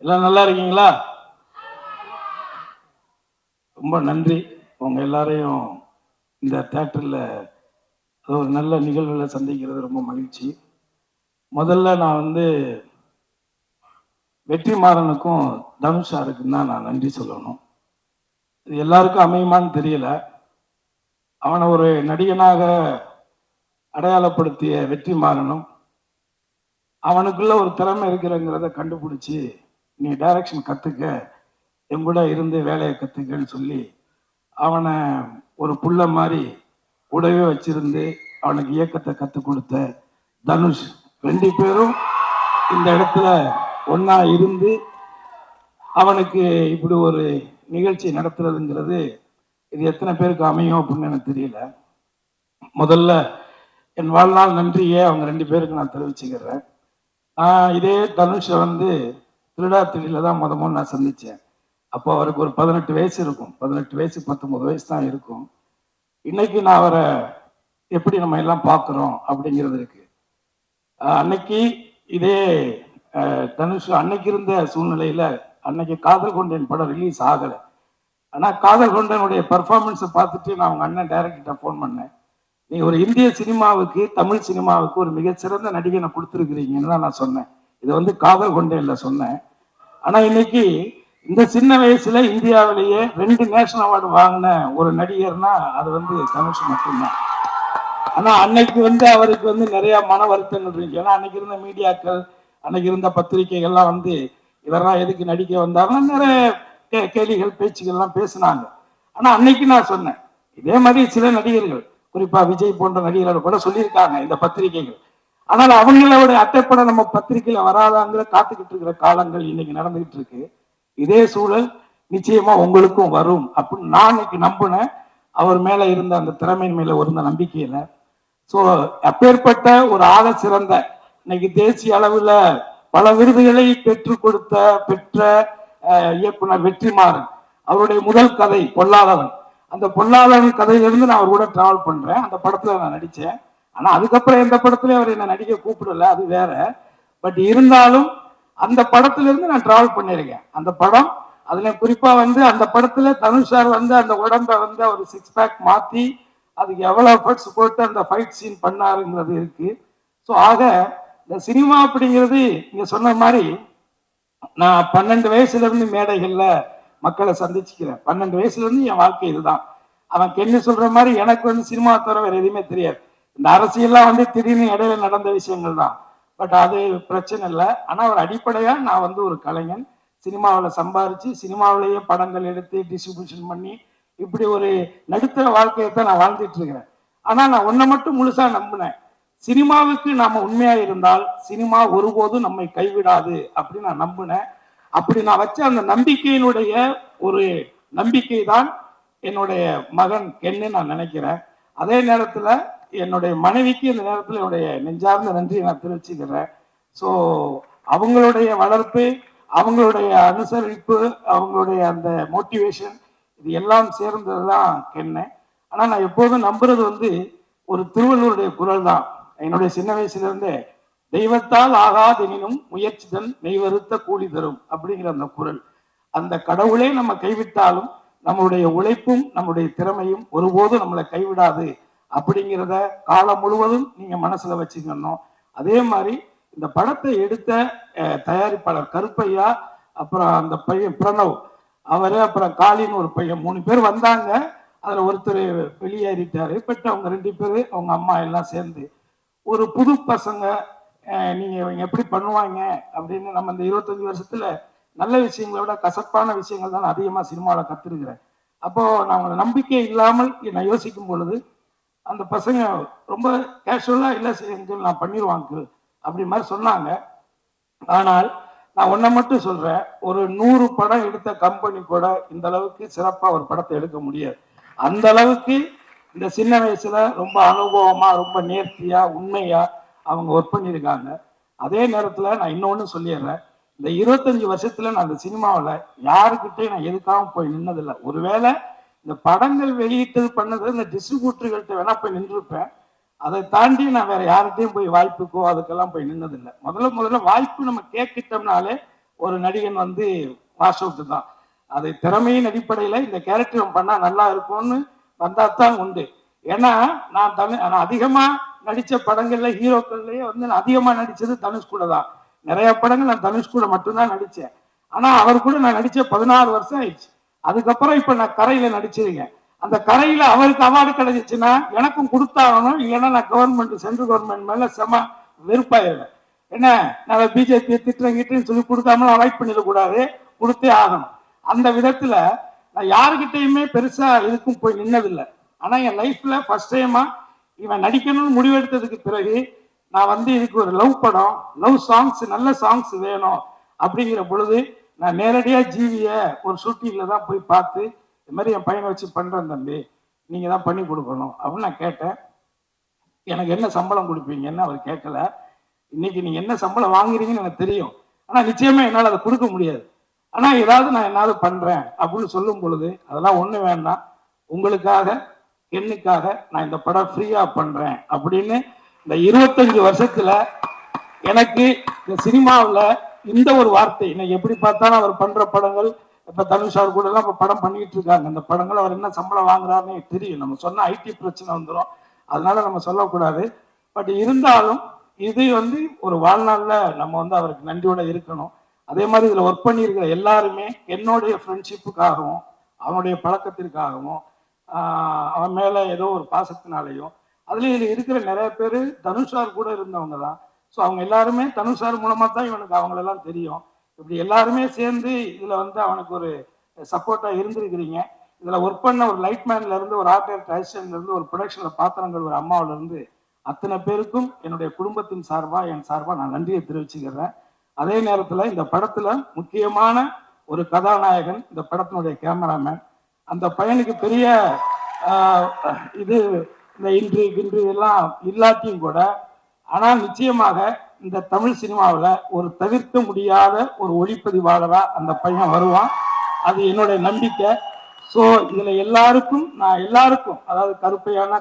எல்லாம் நல்லா இருக்கீங்களா? ரொம்ப நன்றி. உங்க எல்லாரையும் இந்த தியேட்டர்ல ஒரு நல்ல நிகழ்வுல சந்திக்கிறது ரொம்ப மகிழ்ச்சி. முதல்ல நான் வெற்றிமாறனுக்கும் தனுஷ் சாருக்கும் தான் நான் நன்றி சொல்லணும். இது எல்லாருக்கும் அமையுமான்னு தெரியல. அவனை ஒரு நடிகனாக அடையாளப்படுத்திய வெற்றிமாறனும் அவனுக்குள்ள ஒரு திறமை இருக்கிறங்கிறத கண்டுபிடிச்சி நீ டைரக்ஷன் கத்துக்க, என் கூட இருந்து வேலையை கத்துக்கன்னு சொல்லி அவனை ஒரு புள்ள மாதிரி கூடவே வச்சிருந்து அவனுக்கு இயக்கத்தை கற்றுக் கொடுத்த தனுஷ், ரெண்டு பேரும் இந்த இடத்துல ஒன்னா இருந்து அவனுக்கு இப்படி ஒரு நிகழ்ச்சி நடத்துறதுங்கிறது இது எத்தனை பேருக்கு அமையும் அப்படின்னு எனக்கு தெரியல. முதல்ல என் வாழ்நாள் நன்றியை அவங்க ரெண்டு பேருக்கு நான் தெரிவிச்சுக்கிறேன். நான் இதே தனுஷை திருடா திருடியில தான் முதல்ல நான் சந்தித்தேன். அப்போ அவருக்கு ஒரு 18 வயசு இருக்கும், 18 வயசு 19 வயசு தான் இருக்கும். இன்னைக்கு நான் அவரை எப்படி நம்ம எல்லாம் பார்க்குறோம் அப்படிங்கிறது இருக்கு. அன்னைக்கு இதே தனுஷ் அன்னைக்கு இருந்த சூழ்நிலையில அன்னைக்கு காதல் கொண்டேன் படம் ரிலீஸ் ஆகலை. ஆனால் காதல் கொண்டனுடைய பர்ஃபார்மன்ஸை பார்த்துட்டு நான் அவங்க அண்ணன் டைரக்டர்கிட்ட ஃபோன் பண்ணேன். நீ ஒரு இந்திய சினிமாவுக்கு, தமிழ் சினிமாவுக்கு ஒரு மிகச்சிறந்த நடிகனை கொடுத்துருக்கிறீங்கன்னு தான் நான் சொன்னேன். இதை காதல் கொண்டேன்ல சொன்னேன். ஆனால் இன்னைக்கு இந்த சின்ன வயசுல இந்தியாவிலேயே 2 நேஷனல் அவார்டு வாங்கின ஒரு நடிகர்னா அது தனுஷ் மட்டும்தான். ஆனா அன்னைக்கு அவருக்கு நிறைய மன வருத்தங்கள் இருக்கு. ஏன்னா அன்னைக்கு இருந்த மீடியாக்கள், அன்னைக்கு இருந்த பத்திரிகைகள்லாம் இவரெல்லாம் எதுக்கு நடிக்க வந்தாருன்னா நிறைய கேலிகள் பேச்சுகள்லாம் பேசினாங்க. ஆனா அன்னைக்கு நான் சொன்னேன், இதே மாதிரி சில நடிகர்கள், குறிப்பா விஜய் போன்ற நடிகர்கள் கூட சொல்லியிருக்காங்க இந்த பத்திரிகைகள். ஆனால் அவங்களோட அட்டைப்படம் நம்ம பத்திரிகையில வராதாங்கிற காத்துக்கிட்டு இருக்கிற காலங்கள் இன்னைக்கு நடந்துகிட்டு இருக்கு. இதே சூழல் நிச்சயமா உங்களுக்கும் வரும் அப்படின்னு நான் இன்னைக்கு நம்பினேன். அவர் மேல இருந்த அந்த திறமையின் மேல இருந்த நம்பிக்கையில. ஸோ அப்பேற்பட்ட ஒரு ஆக சிறந்த இன்னைக்கு தேசிய அளவில் பல விருதுகளை பெற்ற இயக்குனர் வெற்றிமாறன் அவருடைய முதல் கதை பொல்லாதவன். அந்த பொல்லாதவன் கதையிலிருந்து நான் அவர் கூட டிராவல் பண்றேன். அந்த படத்துல நான் நடிச்சேன். ஆனா அதுக்கப்புறம் எந்த படத்துலயும் அவர் என்ன நடிக்க கூப்பிடல, அது வேற. பட் இருந்தாலும் அந்த படத்துல இருந்து நான் டிராவல் பண்ணியிருக்கேன். அந்த படம் அதுல குறிப்பா அந்த படத்துல தனுஷ் சார் அந்த உடம்பை ஒரு 6 பேக் மாத்தி அதுக்கு எவ்வளவு எஃபர்ட்ஸ் போட்டு அந்த ஃபைட் சீன் பண்ணாருங்கிறது இருக்கு. ஸோ ஆக இந்த சினிமா அப்படிங்கிறது நீங்க சொன்ன மாதிரி நான் 12 வயசுல இருந்து மேடைகள்ல மக்களை சந்திச்சுக்கிறேன். 12 வயசுல இருந்து என் வாழ்க்கை இதுதான். அவன் கென்னு சொல்ற மாதிரி எனக்கு சினிமா தவிர வேற எதுவுமே தெரியாது. இந்த அரசியல்லாம் திடீர்னு இடையில நடந்த விஷயங்கள் தான். பட் அது பிரச்சனை இல்லை. ஆனா ஒரு அடிப்படையா நான் ஒரு கலைஞன், சினிமாவில் சம்பாரிச்சு சினிமாவிலேயே படங்கள் எடுத்து டிஸ்ட்ரிபியூஷன் பண்ணி இப்படி ஒரு நடுத்தர வாழ்க்கையை தான் நான் வாழ்ந்துட்டு இருக்கிறேன். ஆனா நான் ஒன்றை மட்டும் முழுசா நம்பினேன், சினிமாவுக்கு நாம உண்மையா இருந்தால் சினிமா ஒருபோதும் நம்மை கைவிடாது அப்படின்னு நான் நம்பினேன். அப்படி நான் வச்ச அந்த நம்பிக்கையினுடைய ஒரு நம்பிக்கை தான் என்னுடைய மகன் கென்னு நான் நினைக்கிறேன். அதே நேரத்துல என்னுடைய மனைவிக்கு இந்த நேரத்தில் என்னுடைய நெஞ்சார்ந்த நன்றியை நான் தெரிவிச்சுக்கிறேன். ஸோ அவங்களுடைய வளர்ப்பு, அவங்களுடைய அனுசரிப்பு, அவங்களுடைய அந்த மோட்டிவேஷன், இது எல்லாம் சேர்ந்தது தான் கென்னு. ஆனா நான் எப்போதும் நம்புறது ஒரு திருவள்ளுவருடைய குரல் தான். என்னுடைய சின்ன வயசுல இருந்தே தெய்வத்தால் ஆகாதெனினும் முயற்சிதன் மெய்வருத்த கூலி தரும் அப்படிங்கிற அந்த குரல். அந்த கடவுளே நம்ம கைவிட்டாலும் நம்மளுடைய உழைப்பும் நம்முடைய திறமையும் ஒருபோதும் நம்மளை கைவிடாது அப்படிங்கிறத காலம் முழுவதும் நீங்க மனசுல வச்சுக்கணும். அதே மாதிரி இந்த படத்தை எடுத்த தயாரிப்பாளர் கருப்பையா, அப்புறம் அந்த பையன் பிரணவ் அவரு, அப்புறம் காளின்னு ஒரு பையன், 3 பேர் வந்தாங்க. அதுல ஒருத்தர் வெளியேறிட்டாரு. பட் அவங்க 2 பேரு அவங்க அம்மா எல்லாம் சேர்ந்து ஒரு புது பசங்க, நீங்க இவங்க எப்படி பண்ணுவாங்க அப்படின்னு நம்ம இந்த 25 வருஷத்துல நல்ல விஷயங்களை விட கசப்பான விஷயங்கள் தான் அதிகமா சினிமாவில் கத்துருக்கிறேன். அப்போ நான் நம்பிக்கை இல்லாமல் நான் யோசிக்கும் பொழுது அந்த பசங்க ரொம்ப கேஷுவலா இல்லை செஞ்சு நான் பண்ணிடுவாங்க அப்படி மாதிரி சொன்னாங்க. ஆனால் நான் ஒன்றை மட்டும் சொல்றேன், ஒரு 100 படம் எடுத்த கம்பெனி கூட இந்த அளவுக்கு சிறப்பா ஒரு படத்தை எடுக்க முடியாது. அந்த அளவுக்கு இந்த சின்ன வயசுல ரொம்ப அனுபவமா, ரொம்ப நேர்த்தியா, உண்மையா அவங்க ஒர்க் பண்ணியிருக்காங்க. அதே நேரத்துல நான் இன்னொன்னு சொல்லிடுறேன், இந்த 25 வருஷத்துல நான் இந்த சினிமாவில் யாருக்கிட்டையும் நான் எதுக்காக போய் நின்னதில்லை. ஒருவேளை இந்த படங்கள் வெளியிட்டது பண்ணது இந்த டிஸ்ட்ரிபியூட்டர்கள்ட்ட வேணா போய் நின்றுருப்பேன். அதை தாண்டி நான் வேற யார்கிட்டையும் போய் வாய்ப்புக்கோ அதுக்கெல்லாம் போய் நின்னதில்லை. முதல்ல வாய்ப்பு நம்ம கேட்கிட்டோம்னாலே ஒரு நடிகன் வந்து வாஷ் அவுட் தான். அது திறமையின் அடிப்படையில் இந்த கேரக்டர் பண்ணா நல்லா இருக்கும்னு வந்தா தான் உண்டு. ஏன்னா நான் அதிகமா நடிச்ச படங்கள்ல ஹீரோக்கள்லயே வந்து நான் அதிகமா நடிச்சது தனுஷ் கூட தான். நிறைய படங்கள் நான் தனுஷ் கூட மட்டும்தான் நடிச்சேன். ஆனா அவர் கூட நான் நடிச்ச 16 வருஷம் ஆயிடுச்சு. அதுக்கப்புறம் இப்ப நான் கரையில நடிச்சிருக்கேன். அந்த கரையில அவருக்கு அவார்டு கிடைச்சிச்சுன்னா எனக்கும் கொடுத்தாகணும். இல்லைன்னா நான் கவர்மெண்ட் சென்ட்ரல் கவர்மெண்ட் மேல செம வெறுப்பாயிருவேன். என்ன நான் பிஜேபி திட்டுறங்கிட்டுன்னு சொல்லி கொடுக்காம அவாய்ட் பண்ணிடக்கூடாது, கொடுத்தே ஆகணும். அந்த விதத்துல நான் யாருக்கிட்டையுமே பெருசா இதுக்கும் போய் நின்னதில்லை. ஆனா என் லைஃப்ல ஃபர்ஸ்ட் டைமா இவன் நடிக்கணும்னு முடிவெடுத்ததுக்கு பிறகு நான் வந்து இதுக்கு ஒரு லவ் படம், லவ் சாங்ஸ், நல்ல சாங்ஸ் வேணும் அப்படிங்கிற பொழுது நான் நேரடியா ஜீவிய ஒரு ஷூட்டிங்ல தான் போய் பார்த்து இந்த மாதிரி என் பையனை வச்சு பண்றேன் தம்பி, நீங்க தான் பண்ணி கொடுக்கணும் அப்படின்னு நான் கேட்டேன். எனக்கு என்ன சம்பளம் கொடுப்பீங்கன்னு அவர் கேட்கல. இன்னைக்கு நீங்க என்ன சம்பளம் வாங்குறீங்கன்னு எனக்கு தெரியும், ஆனா நிச்சயமா என்னால் அதை கொடுக்க முடியாது. ஆனா ஏதாவது நான் என்னாவது பண்றேன் அப்படின்னு சொல்லும் பொழுது அதெல்லாம் ஒண்ணு வேண்டாம், உங்களுக்காக என்னுக்காக நான் இந்த படம் ஃப்ரீயா பண்றேன் அப்படின்னு இந்த 25 வருஷத்துல எனக்கு இந்த சினிமாவில் இந்த ஒரு வார்த்தை. இன்னைக்கு எப்படி பார்த்தாலும் அவர் பண்ற படங்கள், இப்ப தனுஷார் கூட எல்லாம் இப்ப படம் பண்ணிட்டு இருக்காங்க. இந்த படங்கள் அவர் என்ன சம்பளம் வாங்குறாருன்னு தெரியும். நம்ம சொன்ன ஐடி பிரச்சனை வந்துடும், அதனால நம்ம சொல்லக்கூடாது. பட் இருந்தாலும் இது வந்து ஒரு வாழ்நாள்ல நம்ம வந்து அவருக்கு நன்றியோட இருக்கணும். அதே மாதிரி இதுல ஒர்க் பண்ணியிருக்கிற எல்லாருமே என்னுடைய ஃப்ரெண்ட்ஷிப்புக்காகவும் அவனுடைய பழக்கத்திற்காகவும் அவன் மேல ஏதோ ஒரு பாசத்தினாலையும், அதுல இதுல இருக்கிற நிறைய பேர் தனுஷார் கூட இருந்தவங்க தான். ஸோ அவங்க எல்லாருமே தனுஷார் மூலமா தான் இவனுக்கு அவங்களெல்லாம் தெரியும். இப்படி எல்லாருமே சேர்ந்து இதுல வந்து அவனுக்கு ஒரு சப்போர்ட்டா இருந்திருக்கிறீங்க. இதுல ஒர்க் பண்ண ஒரு லைட்மேன்ல இருந்து, ஒரு ஆர்ட் டைரக்டர்ல இருந்து, ஒரு ப்ரொடக்ஷன்ல பாத்திரங்கள் ஒரு அம்மாவில இருந்து அத்தனை பேருக்கும் என்னுடைய குடும்பத்தின் சார்பா என் சார்பா நான் நன்றியை தெரிவிச்சுக்கிறேன். அதே நேரத்தில் இந்த படத்துல முக்கியமான ஒரு கதாநாயகன் இந்த படத்தினுடைய கேமராமேன். அந்த பையனுக்கு பெரிய இது இந்த இன்று எல்லாம் இல்லாட்டியும் கூட, ஆனால் நிச்சயமாக இந்த தமிழ் சினிமாவில் ஒரு தவிர்க்க முடியாத ஒரு ஒளிப்பதிவாளரா அந்த பையன் வருவான். அது என்னுடைய நம்பிக்கை. ஸோ இதுல எல்லாருக்கும் நான் எல்லாருக்கும், அதாவது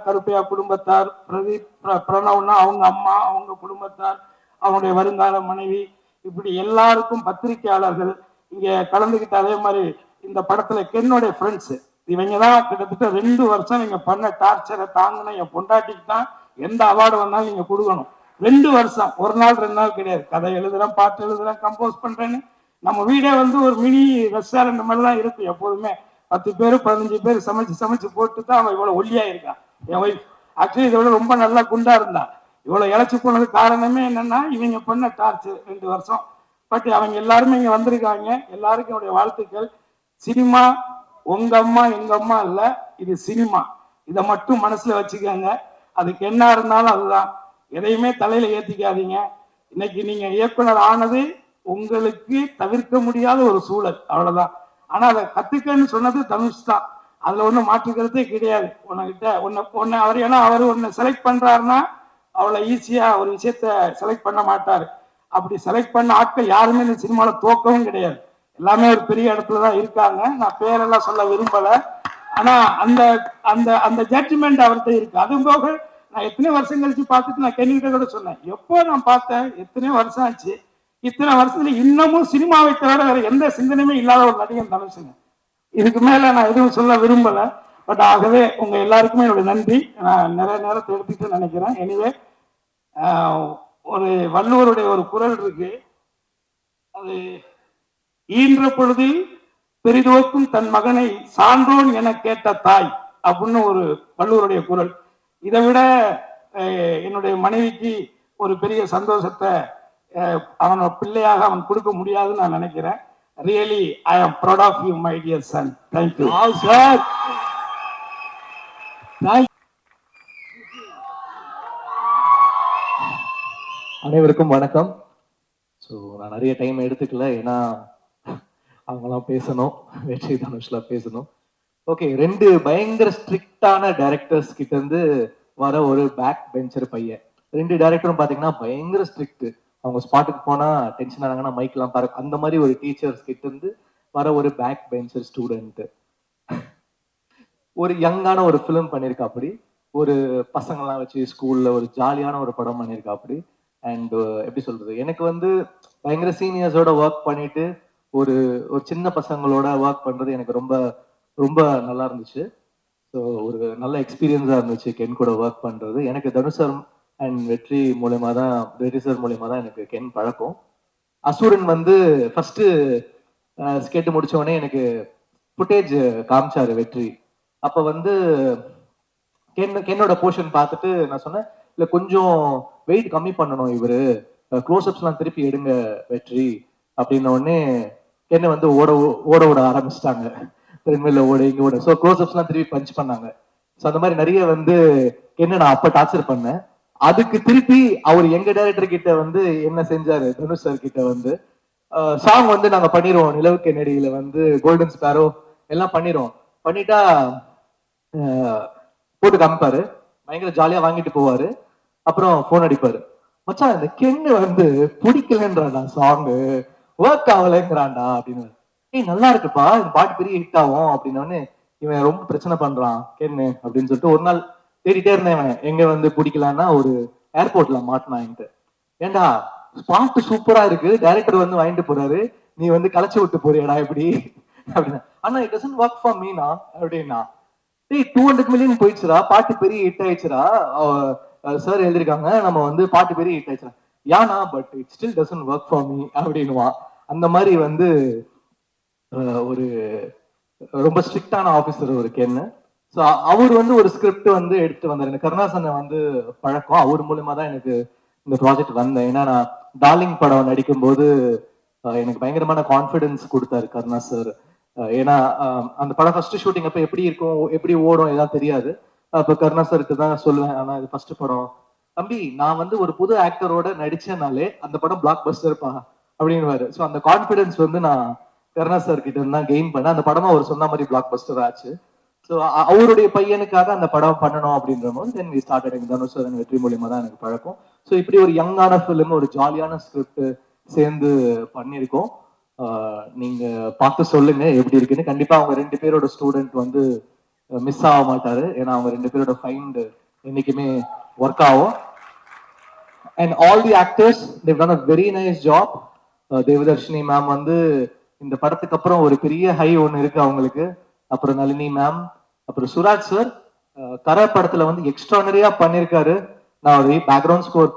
கருப்பையா குடும்பத்தார், பிரதீப் பிரணவ்னா அவங்க அம்மா, அவங்க குடும்பத்தார், அவனுடைய வருங்கால மனைவி, இப்படி எல்லாருக்கும், பத்திரிகையாளர்கள் இங்க கலந்துக்கிட்ட, அதே மாதிரி இந்த படத்துல கென்னுடைய ஃப்ரெண்ட்ஸ், இவங்க தான் கிட்டத்தட்ட 2 வருஷம் நீங்க பண்ண டார்ச்சரை தாங்கின என் பொண்டாட்டிக்கு தான் எந்த அவார்டு வந்தாலும் நீங்க கொடுக்கணும். 2 வருஷம், ஒரு நாள் 2 நாள் கிடையாது. கதை எழுதுறேன், பாட்டு எழுதுறேன், கம்போஸ் பண்றேன்னு. நம்ம வீடே வந்து ஒரு மினி ரெஸ்டாரண்ட் மாதிரி தான் இருக்கு எப்போதுமே. 10 பேர் 15 பேர் சமைச்சு போட்டு தான் அவன் இவ்வளவு ஒல்லியா இருக்கான். என் ஒய்ஃப் ஆக்சுவலி இதை விட ரொம்ப நல்லா குண்டா இருந்தா. இவ்வளவு இழைச்சி போனது காரணமே என்னன்னா இவங்க பண்ண டார்ச்சர் 2 வருஷம். பட் அவங்க எல்லாருமே இங்க வந்திருக்காங்க. எல்லாருக்கும் என்னுடைய வாழ்த்துக்கள். சினிமா உங்க அம்மா எங்க அம்மா இல்ல, இது சினிமா. இதை மட்டும் மனசுல வச்சுக்கோங்க. அதுக்கு என்ன இருந்தாலும் அதுதான். எதையுமே தலையில ஏத்திக்காதீங்க. இன்னைக்கு நீங்க இயக்குனர் ஆனது உங்களுக்கு தவிர்க்க முடியாத ஒரு சூழல், அவ்வளவுதான். ஆனா அதை கத்துக்கன்னு சொன்னது தனுஷ் தான். அதுல ஒண்ணும் மாற்றுக்கிறதே கிடையாது. உன்னை அவர், ஏன்னா அவர் ஒன்னு செலக்ட் பண்றாருன்னா அவ்வளவு ஈஸியா ஒரு விஷயத்த செலக்ட் பண்ண மாட்டாரு. அப்படி செலக்ட் பண்ண ஆட்கள் யாருமே இந்த சினிமால தோக்கவும் கிடையாது. எல்லாமே ஒரு பெரிய இடத்துலதான் இருக்காங்க. நான் பேரெல்லாம் சொல்ல விரும்பல. ஆனா அந்த அந்த அந்த ஜட்ஜ்மெண்ட் அவர்கிட்ட இருக்கு. அதுவும் போக நான் எத்தனை வருஷம் கழிச்சு பார்த்துட்டு நான் கென்னிகிட்ட கூட சொன்னேன், எப்போ நான் பார்த்தேன், எத்தனையோ வருஷம் ஆச்சு, இத்தனை வருஷத்துல இன்னமும் சினிமாவை தவிர வேற எந்த சிந்தனையுமே இல்லாத ஒரு நடிகன் தனுஷுங்க. இதுக்கு மேல நான் எதுவும் சொல்ல விரும்பல. பட் ஆகவே உங்க எல்லாருக்குமே என்னுடைய நன்றி. நான் நிறைய நேரத்தை எடுத்துட்டு நினைக்கிறேன். எனிவே ஒரு வள்ளுவருடைய ஒரு குறள் இருக்கு, அது ஈன்ற பொழுதில் பெரிதோக்கும் தன் மகனை சான்றோன் என கேட்ட தாய் அப்படின்னு ஒரு வள்ளுவருடைய குறள். இதை விட என்னுடைய மனைவிக்கு ஒரு பெரிய சந்தோஷத்தை அவனோட பிள்ளையாக அவன் கொடுக்க முடியாதுன்னு நான் நினைக்கிறேன். Really I am proud of you my dear son. Thank you sir. அனைவருக்கும் வணக்கம். ஸோ நான் நிறைய டைம் எடுத்துக்கல, ஏன்னா அவங்களாம் பேசணும், வெற்றி தனுஷ்லாம் பேசணும். ஓகே, 2 பயங்கர ஸ்ட்ரிக்டான டைரக்டர்ஸ் கிட்ட இருந்து வர ஒரு பேக் பெஞ்சர் பையன். 2 டைரக்டரும் பாத்தீங்கன்னா பயங்கர ஸ்ட்ரிக்ட். அவங்க ஸ்பாட்டுக்கு போனா டென்ஷன் ஆனாங்கன்னா மைக்லாம் பாரு, அந்த மாதிரி ஒரு டீச்சர்ஸ் கிட்ட இருந்து வர ஒரு பேக் பெஞ்சர் ஸ்டூடெண்ட். ஒரு யங்கான ஒரு ஃபிலிம் பண்ணியிருக்கா, அப்படி ஒரு பசங்கள்லாம் வச்சு ஸ்கூல்ல ஒரு ஜாலியான ஒரு படம் பண்ணியிருக்கா. அப்படி அண்ட் எப்படி சொல்றது, எனக்கு வந்து பயங்கர சீனியர்ஸோட ஒர்க் பண்ணிட்டு ஒரு ஒரு சின்ன பசங்களோட ஒர்க் பண்றது எனக்கு ரொம்ப ரொம்ப நல்லா இருந்துச்சு. ஸோ ஒரு நல்ல எக்ஸ்பீரியன்ஸா இருந்துச்சு கென் கூட ஒர்க் பண்றது. எனக்கு தனுஷ் சார் அண்ட் வெற்றி சார் மூலியமா தான் எனக்கு கென் பழக்கம். அசுரன் வந்து ஃபர்ஸ்ட் ஸ்கெட் முடிச்ச உடனே எனக்கு ஃபுட்டேஜ் காமிச்சாரு வெற்றி. அப்ப வந்து கென்னோட போர்ஷன் பார்த்துட்டு நான் சொன்னேன், இல்ல கொஞ்சம் வெயிட் கம்மி பண்ணணும் இவரு, க்ளோஸ்அப்ஸ்லாம் திருப்பி எடுங்க வெற்றி அப்படின்ன உடனே கென்னை வந்து ஓட விட ஆரம்பிச்சிட்டாங்க. ட்ரெட்மில்ல ஓட இங்க ஓட. ஸோ க்ளோஸ்அப்ஸ்லாம் திருப்பி பஞ்ச் பண்ணாங்க. ஸோ அந்த மாதிரி நிறைய வந்து என்ன நான் அப்ப டார்ச்சர் பண்ணேன். அதுக்கு திருப்பி அவர் எங்க டைரக்டர் கிட்ட வந்து என்ன செஞ்சாரு, தனுஷ் சார் கிட்ட வந்து சாங் வந்து நாங்க பண்ணிடுவோம், நிலவுக்கு நெடியில வந்து கோல்டன் ஸ்பேரோ எல்லாம் பண்ணிடுவோம். பண்ணிட்டா போட்டு காமிப்பாரு, பயங்கர ஜாலியா வாங்கிட்டு போவாரு. அப்புறம் போன் அடிப்பாரு, மச்சான் இந்த கென்னு வந்து பிடிக்கலன்றான்டா சாங்கு, ஒர்க் ஆகலைங்கிறான்டா அப்படின்னு. ஏய் நல்லா இருக்குப்பா, இந்த பாட்டு பெரிய ஹிட் ஆகும் அப்படின்னு. இவன் ரொம்ப பிரச்சனை பண்றான் கென்னு அப்படின்னு சொல்லிட்டு ஒரு நாள் தேடிட்டே இருந்தேன். இவன் எங்க வந்து பிடிக்கலான்னா ஒரு ஏர்போர்ட்ல மாட்டினான் என்கிட்ட. ஏண்டா பாட்டு சூப்பரா இருக்கு, டைரக்டர் வந்து வாங்கிட்டு போறாரு, நீ வந்து கலைச்சு விட்டு போறியடா இப்படி அப்படின்னா. ஆனா it doesn't work for Meena அப்படின்னா. டேய் 200 மில்லியன் போயிடுச்சுடா, பாட்டு பெரிய ஹிட் ஆயிடுச்சுடா, சார் எழுதிருக்காங்க, நம்ம வந்து பாட்டு பெரிய ஹிட் ஆயிடுச்சுடா. யானா but it still doesn't work for me அப்படின்னுவான். அந்த மாதிரி வந்து ஒரு ரொம்ப ஸ்ட்ரிக்டான ஆபீசர் ஒரு கென்னு. ஸோ அவர் வந்து ஒரு ஸ்கிரிப்ட் வந்து எடுத்துட்டு வந்தார். எனக்கு கருணாசனை வந்து பழக்கம், அவர் மூலமா தான் எனக்கு இந்த ப்ராஜெக்ட் வந்தேன். ஏன்னா நான் டார்லிங் படம் நடிக்கும்போது எனக்கு பயங்கரமான கான்ஃபிடன்ஸ் கொடுத்தாரு கருணா சார். ஏன்னா அந்த படம் ஃபர்ஸ்ட் ஷூட்டிங் அப்ப எப்படி இருக்கும், எப்படி ஓடும் எல்லாம் தெரியாது. அப்ப கருணா சார்கிட்ட தான் சொல்லுவேன், ஆனா இது ஃபர்ஸ்ட் படம் தம்பி, நான் வந்து ஒரு புது ஆக்டரோட நடிச்சேனாலே அந்த படம் பிளாக் பஸ்டர்ப்பா அப்படின்னு. ஸோ அந்த கான்ஃபிடன்ஸ் வந்து நான் கருணா சார் கிட்ட இருந்து தான் கெயின் பண்ணேன். அந்த படமா அவர் சொன்ன மாதிரி பிளாக் பஸ்டர் ஆச்சு. ஸோ அவருடைய பையனுக்காக அந்த படம் பண்ணணும் அப்படின்ற போது தென் வி ஸ்டார்டட். எனக்கு தனுஷ் சார் வெற்றி மூலியமா தான் எனக்கு பழக்கம். ஸோ இப்படி ஒரு யங்கான ஃபிலிம், ஒரு ஜாலியான ஸ்கிரிப்ட் சேர்ந்து பண்ணியிருக்கோம். நீங்க பார்த்து சொல்லுங்க எப்படி இருக்குன்னு. கண்டிப்பா அவங்க ரெண்டு பேரோட ஸ்டூடெண்ட் வந்து மிஸ் ஆக மாட்டாரு, ஏன்னா அவங்க ரெண்டு பேரோட ஃபைண்ட் என்னைக்குமே ஒர்க் ஆகும். And all the actors they've done a very nice job. Devadarshini ma'am வந்து இந்த படத்துக்கு அப்புறம் ஒரு பெரிய ஹை ஒன்று இருக்கு அவங்களுக்கு. அப்புறம் நளினி மேம், அப்புறம் சுராஜ் சார் கரை படத்துல வந்து எக்ஸ்ட்ரானரியா பண்ணியிருக்காரு. நான் ஒரு பேக்ரவுண்ட் ஸ்கோர்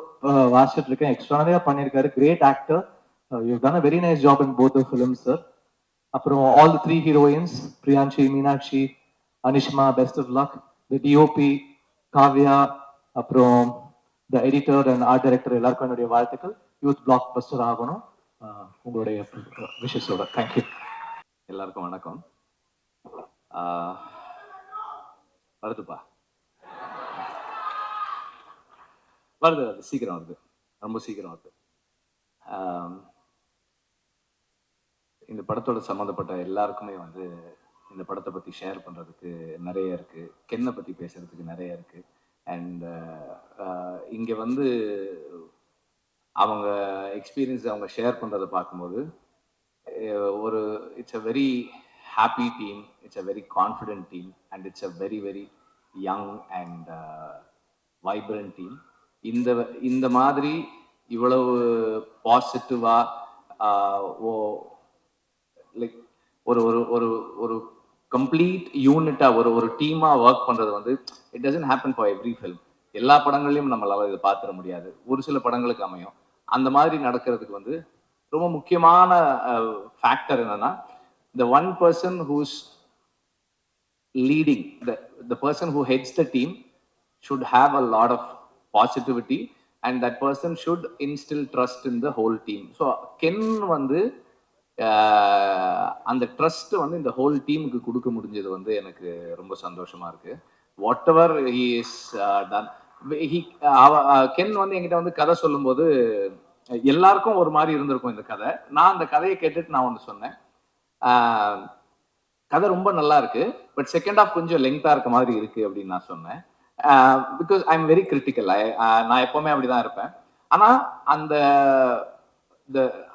வாசிச்சுட்டு இருக்கேன், எக்ஸ்ட்ரானரியா பண்ணியிருக்காரு. Great actor, you done a very nice job in both the films sir. அப்புறம் all the three heroines, Priyanshi, Meenakshi, Anishma, best of luck. The DOP Kavya, அப்புறம் the editor and art director எல்லாருக்கும் என்னுடைய வாழ்த்துக்கள். யூத் பிளாக் பஸ்டர் ஆகணும். உங்களுடைய விஷஸோட தேங்க்யூ. எல்லாருக்கும் வணக்கம். ஆஹ் வருதுப்பா, வருது சீக்கிரம் வருது, ரொம்ப சீக்கிரம் வருது. இந்த படத்தோட சம்மந்தப்பட்ட எல்லாருக்குமே வந்து இந்த படத்தை பற்றி ஷேர் பண்ணுறதுக்கு நிறைய இருக்குது, கென்னை பற்றி பேசுறதுக்கு நிறைய இருக்குது. அண்ட் இங்கே வந்து அவங்க எக்ஸ்பீரியன்ஸ் அவங்க ஷேர் பண்ணுறதை பார்க்கும்போது ஒரு it's a very happy team, it's a very confident team, and it's a very very young and vibrant team. இந்த மாதிரி இவ்வளவு பாசிட்டிவா லைக் ஒரு ஒரு ஒரு ஒரு கம்ப்ளீட் யூனிட்டா ஒரு டீமா ஒர்க் பண்றது வந்து it doesn't happen for every film. எல்லா படங்கள்லையும் நம்மளால இதை பார்த்துட முடியாது, ஒரு சில படங்களுக்கு அமையும். அந்த மாதிரி நடக்கிறதுக்கு வந்து ரொம்ப முக்கியமான ஃபேக்டர் என்னன்னா, the one person who's leading, the person who heads the team should have a lot of positivity, and that person should instill trust in the whole team. So Ken வந்து அந்த ட்ரஸ்ட் வந்து இந்த whole டீமுக்கு கொடுக்க முடிஞ்சது வந்து எனக்கு ரொம்ப சந்தோஷமா இருக்கு. What ever he is done, Ken வந்து என்கிட்ட வந்து கதை சொல்லும்போது எல்லாருக்கும் ஒரு மாதிரி இருந்திருக்கும் இந்த கதை. நான் அந்த கதையை கேட்டுட்டு நான் ஒன்று சொன்னேன், கதை ரொம்ப நல்லா இருக்கு, பட் செகண்ட் ஹாஃப் கொஞ்சம் லெங்தா இருக்க மாதிரி இருக்கு அப்படின்னு நான் சொன்னேன். Because I am very critical, நான் எப்பவுமே அப்படிதான் இருப்பேன். ஆனா அந்த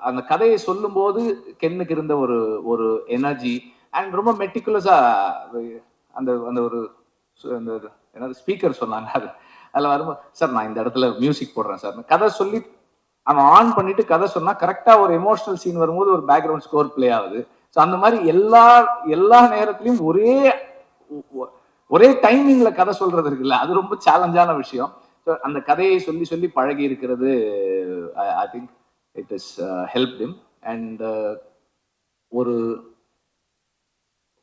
அந்த கதையை சொல்லும் போது கென்னுக்கு இருந்த ஒரு ஒரு எனர்ஜி அண்ட் ரொம்ப மெட்டிகுலஸா அந்த அந்த ஒரு என்னது ஸ்பீக்கர் சொன்னாங்க, அது அதில் வரும்போது சார் நான் இந்த இடத்துல மியூசிக் போடுறேன் சார், கதை சொல்லி அவன் ஆன் பண்ணிட்டு கதை சொன்னா கரெக்டா ஒரு எமோஷனல் சீன் வரும்போது ஒரு பேக்ரவுண்ட் ஸ்கோர் பிளே ஆகுது. ஸோ அந்த மாதிரி எல்லா நேரத்திலையும் ஒரே டைமிங்ல கதை சொல்றது இருக்குல்ல, அது ரொம்ப சேலஞ்சான விஷயம். ஸோ அந்த கதையை சொல்லி சொல்லி பழகி இருக்கிறது I think it is help him. And ஒரு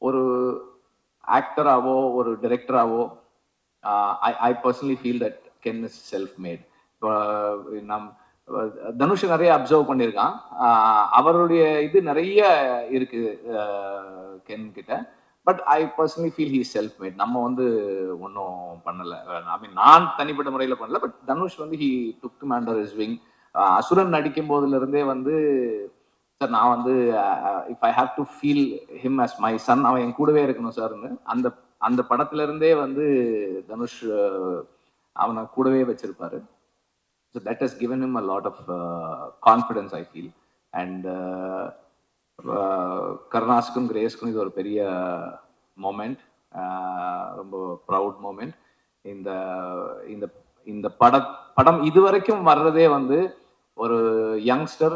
ஒரு ஆக்டராவோ ஒரு டைரக்டராவோ I personally feel that Ken is self made. நம் தனுஷ் நிறைய அப்சர்வ் பண்ணியிருக்கான். அவருடைய இது நிறைய இருக்கு கென் கிட்ட. But I personally feel he self mat. நம்ம வந்து ஒன்றும் பண்ணலை. ஐ மீன் நான் தனிப்பட்ட முறையில் பண்ணல. பட் தனுஷ் வந்து he took to under his wing. Asuran நடிக்கும் போதுல இருந்தே வந்து சார் நான் வந்து if I have to feel him as my son, அவன் என் கூடவே இருக்கணும் சார்னு அந்த அந்த படத்துல இருந்தே வந்து தனுஷ் அவனை கூடவே வச்சிருப்பாரு. So that has given him a lot of confidence, I feel. And கருணாஸ்க்கும் கிரேஸ்க்கும் இது ஒரு பெரிய மொமெண்ட், ரொம்ப ப்ரவுட் மொமெண்ட். இந்த இந்த இந்த படம் இதுவரைக்கும் வர்றதே வந்து ஒரு யங்ஸ்டர்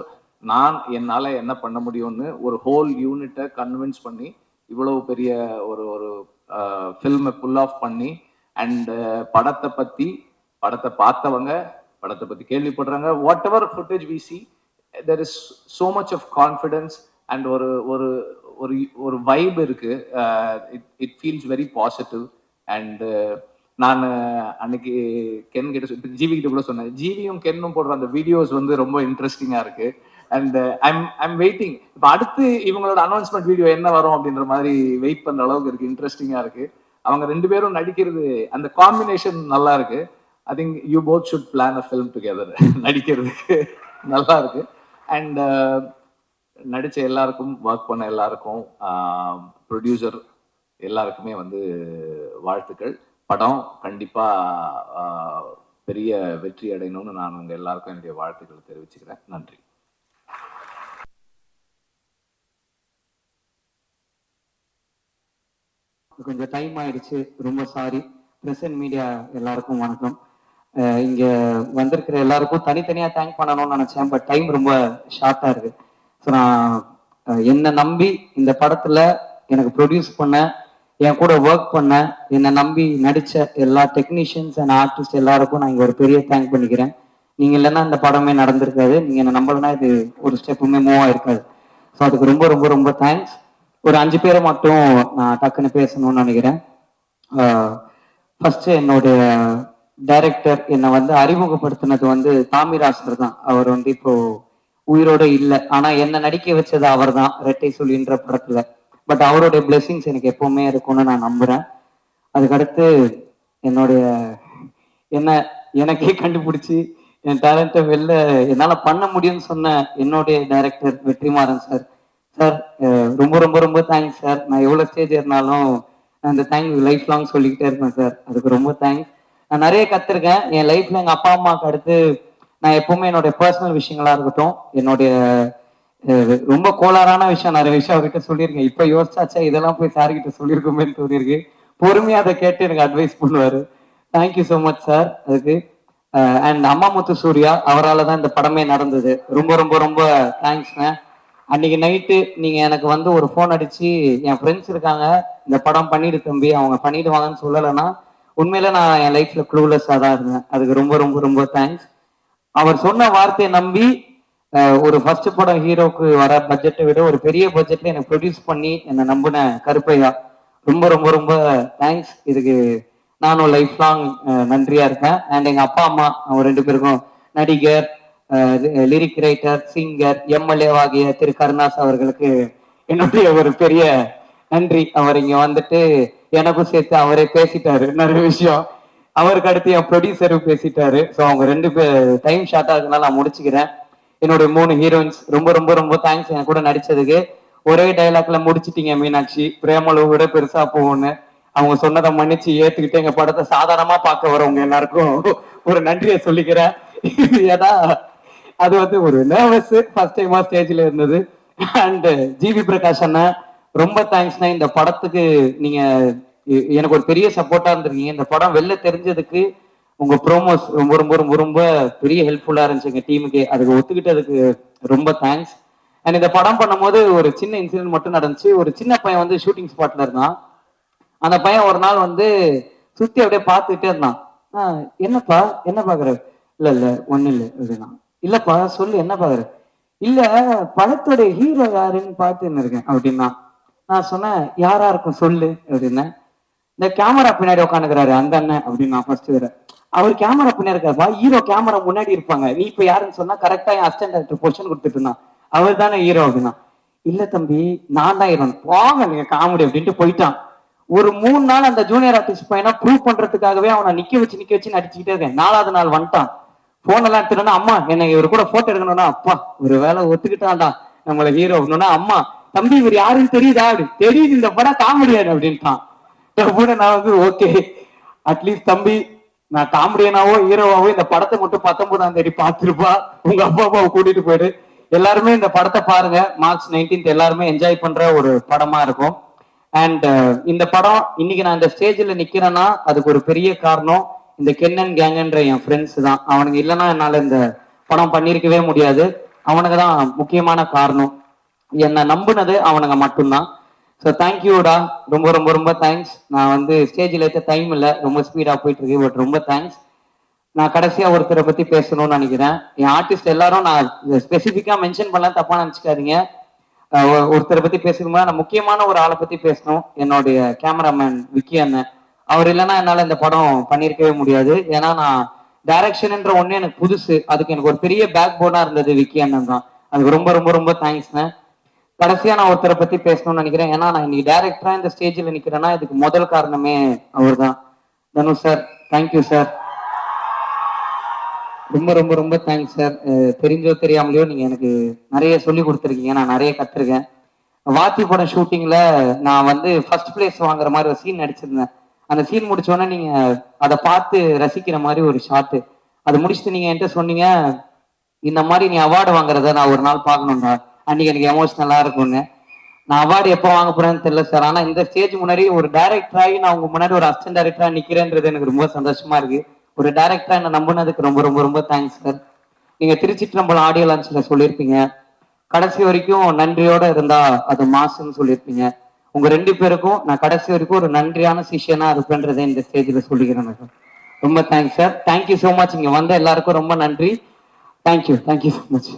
என்னால் என்ன பண்ண முடியும்னு ஒரு ஹோல் யூனிட்டை கன்வின்ஸ் பண்ணி இவ்வளவு பெரிய ஒரு ஒரு ஃபில்மை புல் ஆஃப் பண்ணி அண்ட் படத்தை பார்த்தவங்க படத்தை பத்தி கேள்விப்படுறாங்க. Whatever footage we see, there is so much of confidence and ஒரு ஒரு ஒரு ஒரு வைப் இருக்கு. It feels very positive. And நான் அன்னைக்கு கென் கிட்ட ஜிவி கிட்ட கூட சொன்னேன், ஜிவியும் கென்னும் போடுற அந்த வீடியோஸ் வந்து ரொம்ப இன்ட்ரெஸ்டிங்கா இருக்கு. And I'm waiting. இப்போ அடுத்து இவங்களோட அனௌன்ஸ்மெண்ட் வீடியோ என்ன வரும் அப்படின்ற மாதிரி வெயிட் பண்ற அளவுக்கு இருக்கு, இன்ட்ரெஸ்டிங்கா இருக்கு. அவங்க 2 பேரும் நடிக்கிறது அந்த காம்பினேஷன் நல்லா இருக்கு. I think you both should plan a film together. நடிக்கிறதுக்கு நல்லா இருக்கு. அண்ட் நடிச்ச எல்லாருக்கும், ஒர்க் பண்ண எல்லாருக்கும், ப்ரொடியூசர் எல்லாருக்குமே வந்து வாழ்த்துக்கள். படம் கண்டிப்பா பெரிய வெற்றி அடையணும்னு நான் உங்க எல்லாருக்கும் என்னுடைய வாழ்த்துக்களை தெரிவிச்சுக்கிறேன். நன்றி. கொஞ்சம் டைம் ஆயிடுச்சு, ரொம்ப சாரி. பிரஸ் அண்ட் மீடியா எல்லாருக்கும் வணக்கம். இங்க வந்திருக்கிற எல்லாருக்கும் தனித்தனியா தேங்க் பண்ணணும்னு நினைச்சேன். பட் டைம் ரொம்ப ஷார்ட்டா இருக்கு. ஸோ நான் என்னை நம்பி இந்த படத்துல எனக்கு ப்ரொடியூஸ் பண்ண, என் கூட ஒர்க் பண்ண, என்னை நம்பி நடிச்ச எல்லா டெக்னீஷியன்ஸ் அண்ட் ஆர்டிஸ்ட் எல்லாருக்கும் நான் இங்க ஒரு பெரிய தேங்க் பண்ணிக்கிறேன். நீங்க இல்லைன்னா இந்த படமே நடந்திருக்காது. நீங்க என்ன நம்பலன்னா இது ஒரு ஸ்டெப்புமே மூவ் ஆயிருக்காது. ஸோ அதுக்கு ரொம்ப ரொம்ப ரொம்ப தேங்க்ஸ். ஒரு 5 பேரை மட்டும் நான் டக்குன்னு பேசணும்னு நினைக்கிறேன். ஃபர்ஸ்ட் என்னுடைய டைரக்டர் என்னை வந்து அறிமுகப்படுத்தினது வந்து தாமிராசர் தான். அவர் வந்து இப்போ உயிரோட இல்லை, ஆனா என்ன நடிக்க வச்சது அவர் தான் ரெட்டை சொல்லின்ற படத்துல. பட் அவருடைய பிளெஸிங்ஸ் எனக்கு எப்பவுமே இருக்கும்னு நான் நம்புறேன். அதுக்கடுத்து என்னுடைய எனக்கே கண்டுபிடிச்சி என் டேலண்ட்டை வெளில என்னால் பண்ண முடியும்னு சொன்ன என்னுடைய டைரக்டர் வெற்றிமாறன் சார். சார் ரொம்ப ரொம்ப ரொம்ப தேங்க்ஸ் சார். நான் எவ்வளோ ஸ்டேஜ் ஏறினாலும் அந்த தேங்க்ஸ் லைஃப் லாங் சொல்லிக்கிட்டே இருப்பேன் சார். அதுக்கு ரொம்ப தேங்க்ஸ். நான் நிறைய கற்றுருக்கேன் என் லைஃப்ல. எங்கள் அப்பா அம்மாவுக்கு அடுத்து நான் எப்பவுமே என்னுடைய பர்சனல் விஷயங்களா இருக்கட்டும், என்னுடைய ரொம்ப கோளாறான விஷயம் நிறைய விஷயம் அவர்கிட்ட சொல்லியிருக்கேன். இப்போ யோசிச்சாச்சா இதெல்லாம் போய் சார்கிட்ட சொல்லியிருக்கோமேன்னு தோணியிருக்கு. பொறுமையாக அதை கேட்டு எனக்கு அட்வைஸ் பண்ணுவார். தேங்க்யூ ஸோ மச் சார் அதுக்கு. அண்ட் அம்மா முத்து சூர்யா, அவரால் தான் இந்த படமே நடந்தது. ரொம்ப ரொம்ப ரொம்ப தேங்க்ஸ்ங்க. அன்னைக்கு நைட்டு நீங்கள் எனக்கு வந்து ஒரு ஃபோன் அடித்து என் ஃப்ரெண்ட்ஸ் இருக்காங்க, இந்த படம் பண்ணிடு தம்பி, அவங்க பண்ணிடுவாங்கன்னு சொல்லலைன்னா உண்மையில நான் என் லைஃப்ல க்ளூலெஸ்ஸாக தான் இருந்தேன். அதுக்கு ரொம்ப ரொம்ப ரொம்ப தேங்க்ஸ். அவர் சொன்ன வார்த்தையை நம்பி ஒரு ஃபர்ஸ்ட் படம் ஹீரோக்கு வர பட்ஜெட்டை விட ஒரு பெரிய பட்ஜெட்ல என்னை ப்ரொடியூஸ் பண்ணி என்னை நம்பின கருப்பையா, ரொம்ப ரொம்ப ரொம்ப தேங்க்ஸ். இதுக்கு நானும் லைஃப் லாங் நன்றியா இருக்கேன். அண்ட் எங்க அப்பா அம்மா அவங்க 2 பேருக்கும், நடிகர், லிரிக் ரைட்டர், சிங்கர், எம்எல்ஏ ஆகிய திரு கருணாஸ் அவர்களுக்கு என்னுடைய ஒரு பெரிய நன்றி. அவர் இங்க வந்துட்டு எனக்கும் சேர்த்து அவரே பேசிட்டாரு நிறைய விஷயம். அவருக்கு அடுத்து என் ப்ரொடியூசரும் பேசிட்டாரு. ஸோ அவங்க 2 பேர் டைம் ஷார்ட்டா இருக்குனால நான் முடிச்சுக்கிறேன். என்னுடைய 3 ஹீரோயின்ஸ் ரொம்ப ரொம்ப ரொம்ப தேங்க்ஸ் என் கூட நடிச்சதுக்கு. ஒரே டைலாக்ல முடிச்சிட்டீங்க மீனாட்சி, பிரேமலு விட பெருசா போகும்னு. அவங்க சொன்னதை மன்னிச்சு ஏத்துக்கிட்டு எங்க படத்தை சாதாரணமா பார்க்க வரவங்க எல்லாருக்கும் ஒரு நன்றியை சொல்லிக்கிறேன். ஏன்னா அது வந்து ஒரு நர்வஸ் ஃபர்ஸ்ட் டைமா ஸ்டேஜ்ல இருந்தது. அண்ட் ஜிவி பிரகாஷ் அண்ணா ரொம்ப தேங்க்ஸ்ண்ணா. இந்த படத்துக்கு நீங்க எனக்கு ஒரு பெரிய சப்போர்ட்டா இருந்திருக்கீங்க. இந்த படம் வெளில தெரிஞ்சதுக்கு உங்க ப்ரோமோஸ் ரொம்ப ரொம்ப ரொம்ப ரொம்ப பெரிய ஹெல்ப்ஃபுல்லா இருந்துச்சு எங்க டீமுக்கு. அதுக்கு ஒத்துக்கிட்டதுக்கு ரொம்ப தேங்க்ஸ். அண்ட் இந்த படம் பண்ணும்போது ஒரு சின்ன இன்சிடென்ட் மட்டும் நடந்துச்சு. ஒரு சின்ன பையன் வந்து ஷூட்டிங் ஸ்பாட்ல இருந்தான். அந்த பையன் ஒரு நாள் வந்து சுத்தி அப்படியே பார்த்துக்கிட்டே இருந்தான். என்னப்பா என்ன பாக்குற? இல்ல இல்ல ஒண்ணு இல்ல அப்படின்னா. இல்லப்பா சொல்லு என்ன பாக்குற? இல்ல படத்தோட ஹீரோ யாருன்னு பார்த்துன்னு இருக்கேன் அப்படின்னா. நான் சொன்னேன் யாரா இருக்கும் சொல்லு அப்படின்னேன். இந்த கேமரா பின்னாடி உட்காந்துக்கிறாரு அந்த அண்ணன் அப்படின்னு நான் ஃபர்ஸ்ட் வேற. அவர் கேமரா பின்னாடி இருக்காருப்பா, ஹீரோ கேமரா முன்னாடி இருப்பாங்க, நீ இப்ப யாருன்னு சொன்னா கரெக்டா என் அசிஸ்டன்ட் டைரக்டர் பொசிஷன் கொடுத்துட்டு இருந்தான். அவர் தானே ஹீரோ அப்படின்னா. இல்ல தம்பி நான் தான் ஹீரோ. போங்க நீங்க காமெடி அப்படின்ட்டு போயிட்டான். ஒரு 3 நாள் அந்த ஜூனியர் ஆர்டிஸ்ட் பையனா ப்ரூவ் பண்றதுக்காகவே அவனை நிக்க வச்சு நடிச்சுக்கிட்டே இருக்கேன். 4வது நாள் வந்துட்டான். போன் எல்லாம் எடுத்துட்டோம்னா அம்மா என்ன இவர் கூட போட்டோ எடுக்கணும்னா, அப்பா ஒரு வேலை ஒத்துக்கிட்டான்டா நம்மள ஹீரோ அப்படின்னா. அம்மா தம்பி இவர் யாருன்னு தெரியுதா? அப்படி தெரியுது, இந்த படம் காமெடியாரு அப்படின்ட்டான். கூட நான் வந்து ஓகே அட்லீஸ்ட் தம்பி நான் காமெடியனாவோ ஹீரோவாவோ இந்த படத்தை மட்டும் 19ஆம் தேதி பார்த்துருப்பா, உங்க அப்பா அப்பாவை கூட்டிட்டு போயிடு. எல்லாருமே இந்த படத்தை பாருங்க. மார்ச் 19th எல்லாருமே என்ஜாய் பண்ற ஒரு படமா இருக்கும். அண்ட் இந்த படம் இன்னைக்கு நான் இந்த ஸ்டேஜ்ல நிக்கிறேன்னா அதுக்கு ஒரு பெரிய காரணம் இந்த கென்னன் கேங்கன்ற என் ஃப்ரெண்ட்ஸ் தான். அவனுங்க இல்லைன்னா என்னால இந்த படம் பண்ணியிருக்கவே முடியாது. அவனுங்க தான் முக்கியமான காரணம். என்னை நம்புனது அவனுங்க மட்டும்தான். ஸோ தேங்க்யூடா, ரொம்ப ரொம்ப ரொம்ப தேங்க்ஸ். நான் வந்து ஸ்டேஜில் ஏற்ற டைம் இல்லை, ரொம்ப ஸ்பீடாக போயிட்டு இருக்கு. பட் ரொம்ப தேங்க்ஸ். நான் கடைசியா ஒருத்தரை பத்தி பேசணும்னு நினைக்கிறேன். என் ஆர்டிஸ்ட் எல்லாரும் நான் ஸ்பெசிஃபிக்கா மென்ஷன் பண்ணலாம், தப்பா நினைச்சுக்காதீங்க. ஒருத்தரை பத்தி பேசணுமா, நான் முக்கியமான ஒரு ஆளை பத்தி பேசணும். என்னுடைய கேமராமேன் விக்கி அண்ணன். அவர் இல்லைன்னா என்னால இந்த படம் பண்ணியிருக்கவே முடியாது. ஏன்னா நான் டைரக்ஷன்ன்ற ஒண்ணு எனக்கு புதுசு. அதுக்கு எனக்கு ஒரு பெரிய பேக் போனா இருந்தது விக்கி அண்ணன் தான். அதுக்கு ரொம்ப ரொம்ப ரொம்ப தேங்க்ஸ்ண்ணே. கடைசியா நான் ஒருத்தரை பத்தி பேசணும்னு நினைக்கிறேன். ஏன்னா நான் இன்னைக்கு டைரக்டரா இந்த ஸ்டேஜில் நிக்கிறேன்னா இதுக்கு முதல் காரணமே அவர் தான். Dhanush sir, thank you sir. ரொம்ப ரொம்ப ரொம்ப தேங்க்ஸ் சார். தெரிஞ்சோ தெரியாமலையோ நீங்க எனக்கு நிறைய சொல்லி கொடுத்துருக்கீங்க, நான் நிறைய கத்துருக்கேன். வாத்தி படம் ஷூட்டிங்ல நான் வந்து ஃபர்ஸ்ட் பிளேஸ் வாங்குற மாதிரி ஒரு சீன் நடிச்சிருந்தேன். அந்த சீன் முடிச்சோடனே நீங்க அதை பார்த்து ரசிக்கிற மாதிரி ஒரு ஷாட்டு. அதை முடிச்சுட்டு நீங்க என்கிட்ட சொன்னீங்க, இந்த மாதிரி நீ அவார்டு வாங்குறத நான் ஒரு நாள் பார்க்கணும்டா, அன்னைக்கு எனக்கு எமோஷனலா இருக்கும்னு. நான் அவார்டு எப்போ வாங்க போறேன்னு தெரியல சார். ஆனா இந்த ஸ்டேஜ் முன்னாடி ஒரு டைரக்டராகி நான் உங்க முன்னாடி ஒரு அசிஸ்டன்ட் டைரக்டரா நிக்கிறேன்றது எனக்கு ரொம்ப சந்தோஷமா இருக்கு. ஒரு டைரக்டரா என்ன நம்பினதுக்கு ரொம்ப ரொம்ப ரொம்ப தேங்க்ஸ் சார். நீங்க திருச்சிற்றம்பலம் ஆடியோ லான்ச்ல சொல்லியிருப்பீங்க, கடைசி வரைக்கும் நன்றியோட இருந்தா அது மாசுன்னு சொல்லியிருப்பீங்க. உங்க 2 பேருக்கும் நான் கடைசி வரைக்கும் ஒரு நன்றியான சிஷியனா இருப்பேன்றதை இந்த ஸ்டேஜ்ல சொல்லிக்கிறேன் சார். ரொம்ப thanks sir. Thank you so much. இங்க வந்த எல்லாருக்கும் ரொம்ப நன்றி. Thank you so much.